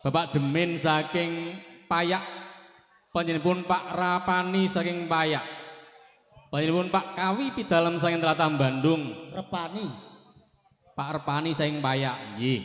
Bapak Demin saking Payak, panjenenganipun Pak Rapani saking Payak, panjenenganipun Pak Kawi Pidalem saking Tlatah Bandung. Repani. Pak Repani saking Payak, nggih.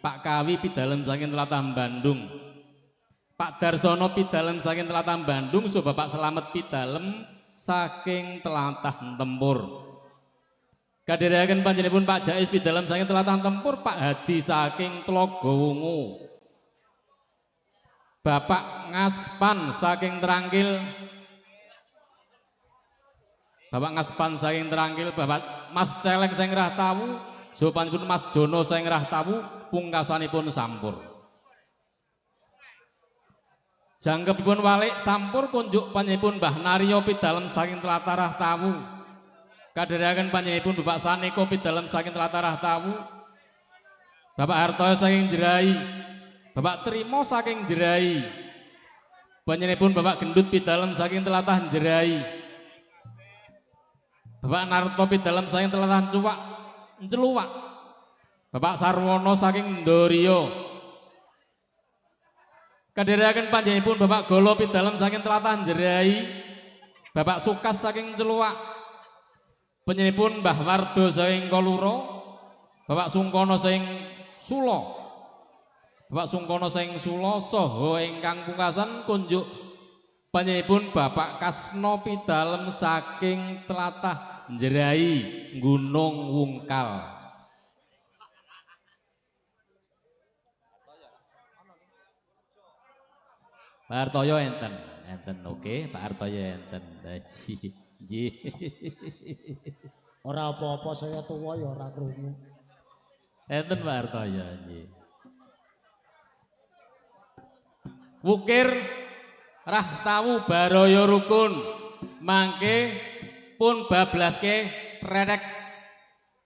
Pak Kawi Pidalem saking Tlatah Bandung. Pak Darsono Pidalem saking Tlatah Bandung, so Bapak Slamet Pidalem saking Tlatah Tempur. Kadherekaken panjenenganipun Pak Jais Pidalem saking Tlatah Tempur, Pak Hadi saking Tlogowungu. Bapak Ngaspan saking Trangkil, Bapak Ngaspan saking Trangkil, Bapak Mas Celeng saking Rahtawu, sopanipun Mas Jono saking Rahtawu, pungkasanipun Sampur. Jangkepipun walik Sampur kunjuk panjenenganipun Mbah Naryo Pidalem saking Tlatah Rahtawu. Kadherekaken panjenenganipun Bapak Saneko Pidalem saking Tlatah Rahtawu, Bapak Hartoyo saking Jerai, Bapak Trimo saking Jerai, panjenenganipun Bapak Gendut Pidalem saking Tlatah Jerai, Bapak Narto Pidalem saking Tlatah Celuwak, Bapak Sarwono saking Ndoryo. Kadherekaken panjenenganipun Bapak Golo Pidalem saking Tlatah Jerai, Bapak Sukas saking Celuwak, panjenenganipun Mbah Wardo saking Koluro, Bapak Sungkono saking Sulo, Bapak Sungkono saking Sulo, saha ingkang pungkasan kunjuk panjenenganipun Bapak Kasno Pidalem saking Tlatah Jerai, Gunung Wungkal. Pak Hartoyo enten, oke, Pak Hartoyo enten. Nggih. Ora apa-apa saya tuwa ya ora krungu. Enten Pak Hartoyo nggih. Wukir Rahtawu Baraya Rukun mangke pun bablaske redek.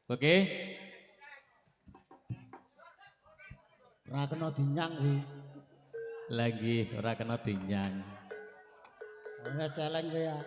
Oke. Ora kena dinyang kuwi. Lagi ora kena dinyang. Ora celeng kowe ya.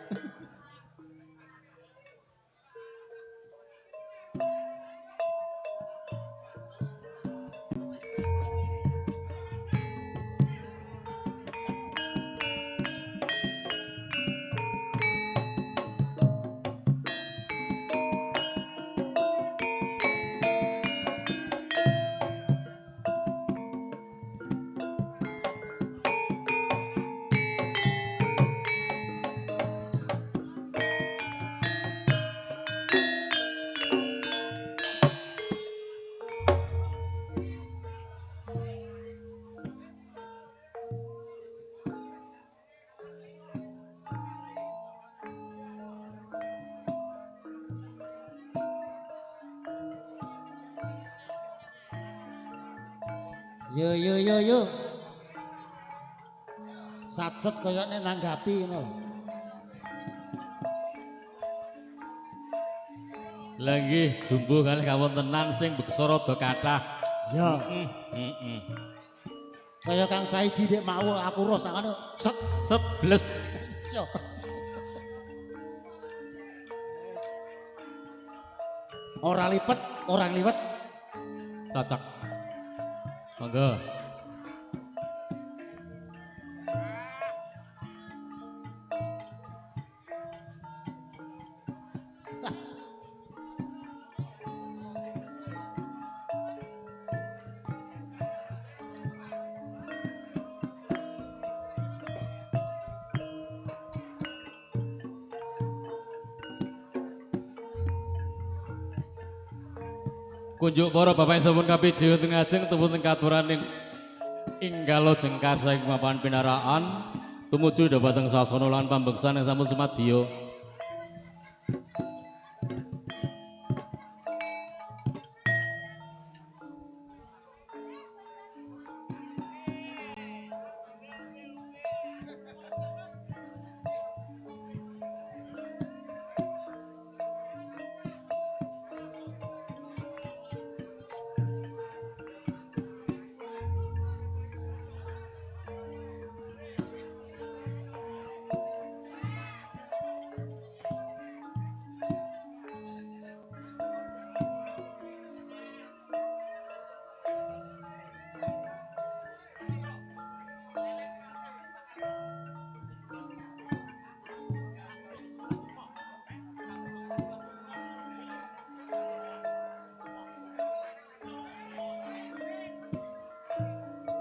Yo. Satset koyokne nanggapi ngono. Lah nggih jumbuh kalih kawontenan sing beksa rada kathah. Ya. Kaya Kang Saidi dek mau aku roh sakane set bles. Ora lipet, orang liwet. Cocok. Monggo. Kunjuk para bapak sampun kapiji teng ajeng tuwuh teng katuraning inggalo jengkar saking papan pinaraan tumuju dhateng sasana lan pambeksan yang sampun sumadya.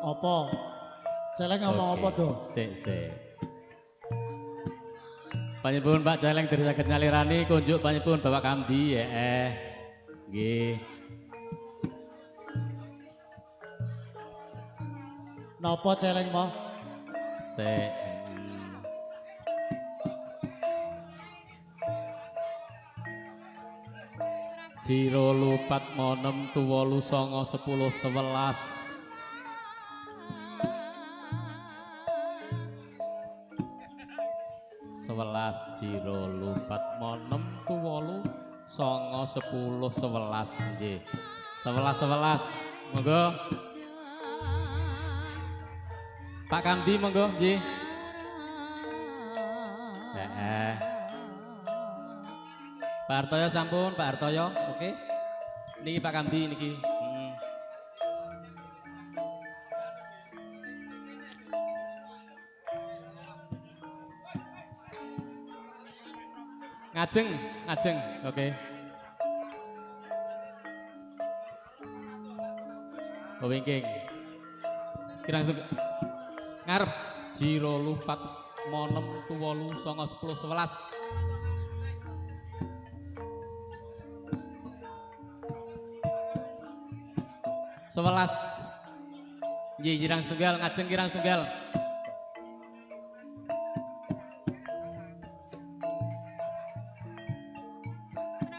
Apa? Celeng ngomong apa do? Sik. Panjenengan Pak Celeng dari saged nyalirani kunjuk panjenengan Bapak Kamdi ya nggih. Napa celeng mo? Sik. Jiro lupat monem tuwolu songo 10 11 jiro lupat monem tuwolu songo 10 11 nggih 11 monggo Pak Kamdi monggo nggih Pak Hartoyo sampun, Pak Hartoyo, oke. Niki Pak Kamdi niki. Ngajeng, oke. Wingking. Kirang ngarep jiro lupat monem tuwolu songo 10 11. 11 nggih kirang setunggal ngajeng kirang setunggal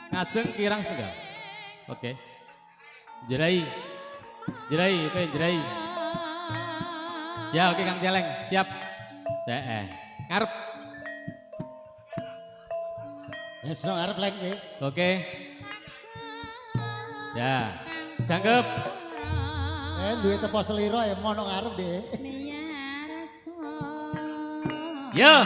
ngajeng kirang setunggal oke jerai oke jerai ya oke Kang Celeng siap ngarep Yes no ngarep lek nggih. Oke ya cangkep Duwe tepo seliro ya mono ngarep deh. Ya.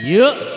Yuk.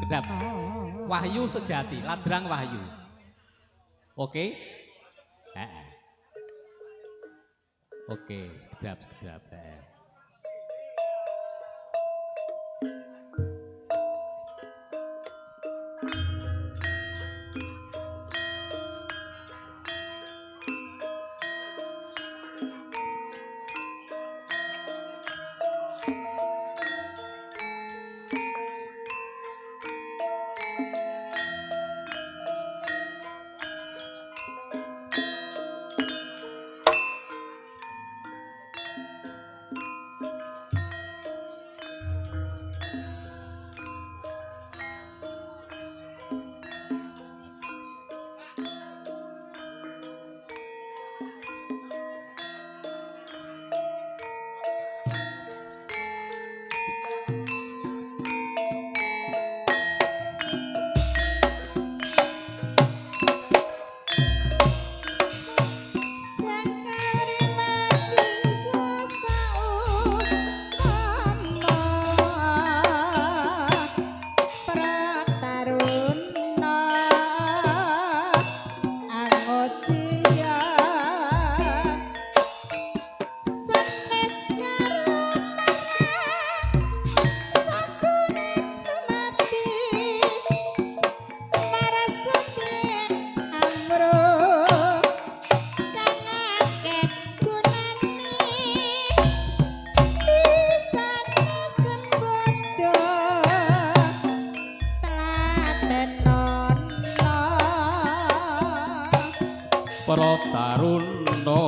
sekedap. Wahyu sejati, ladrang wahyu. Oke? Oke, sekedap. Para taruna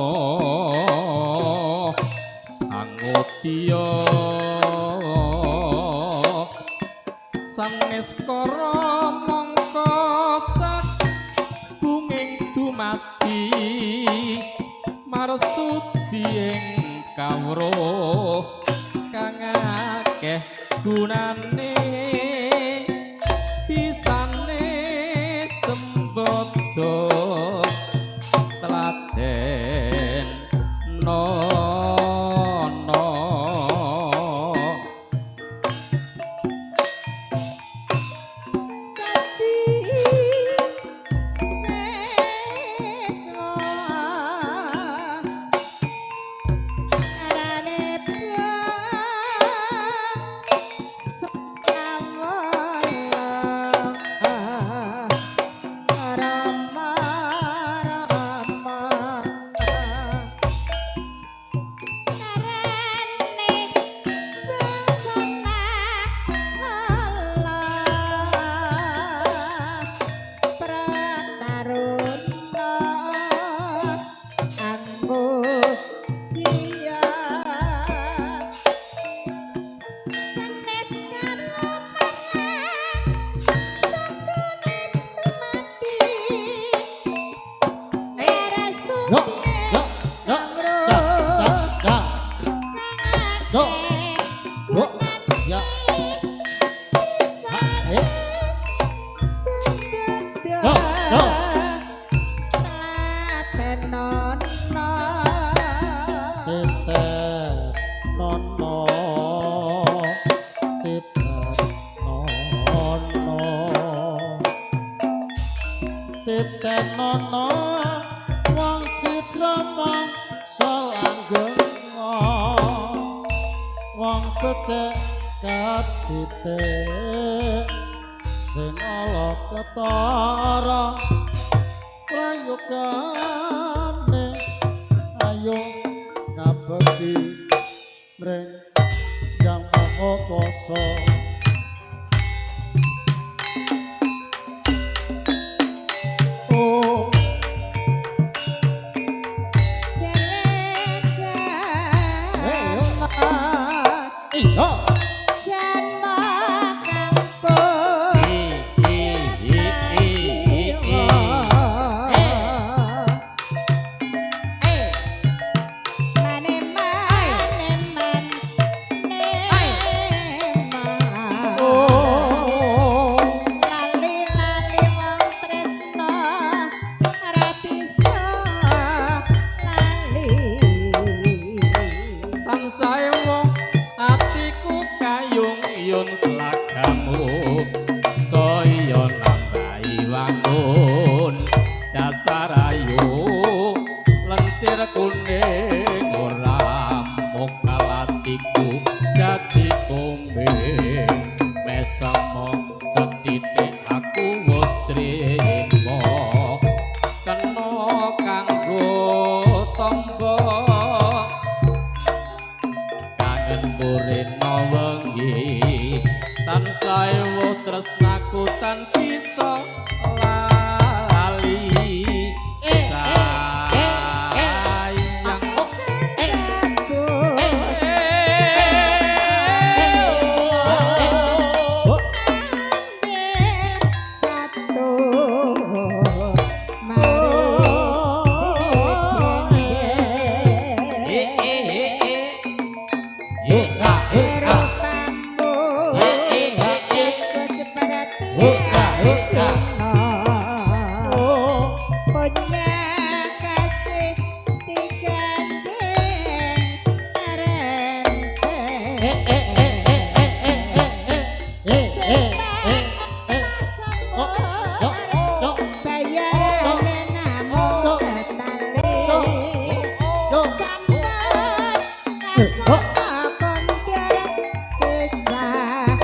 angudya saneskara mangka sabunging dumadi marsudi ing kawruh kang akeh gunane pisane sembada telaten nono saji seswa arane Yo, yo, yo, ya, ya, yo, yo, ya, eh, yo, yo, tete, nono, tete, nono, tete, nono, wong citrama salanggeng wong becik katite sing ala ketara prayogane ayo ngabekti mring yang maha kuwasa oh iya tansah wong atiku kayung yun selagamu tansah ewuh tresnaku tan bisa lali sayang satu mari rupamu aku seperti Arjuna punya kasih digandeng bayarane namung setali sampun kasasa kontiar kisah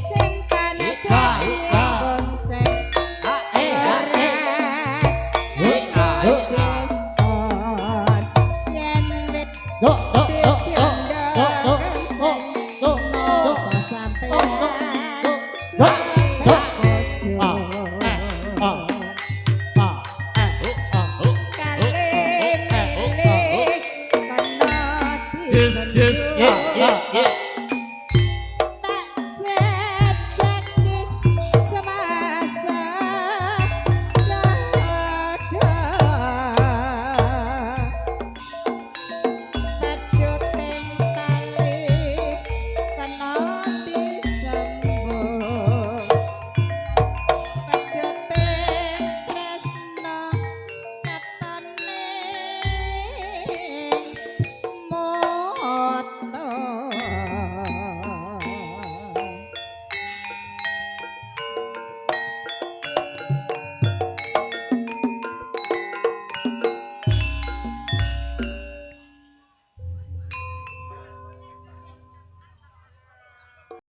sing tanah konsep yen wis Just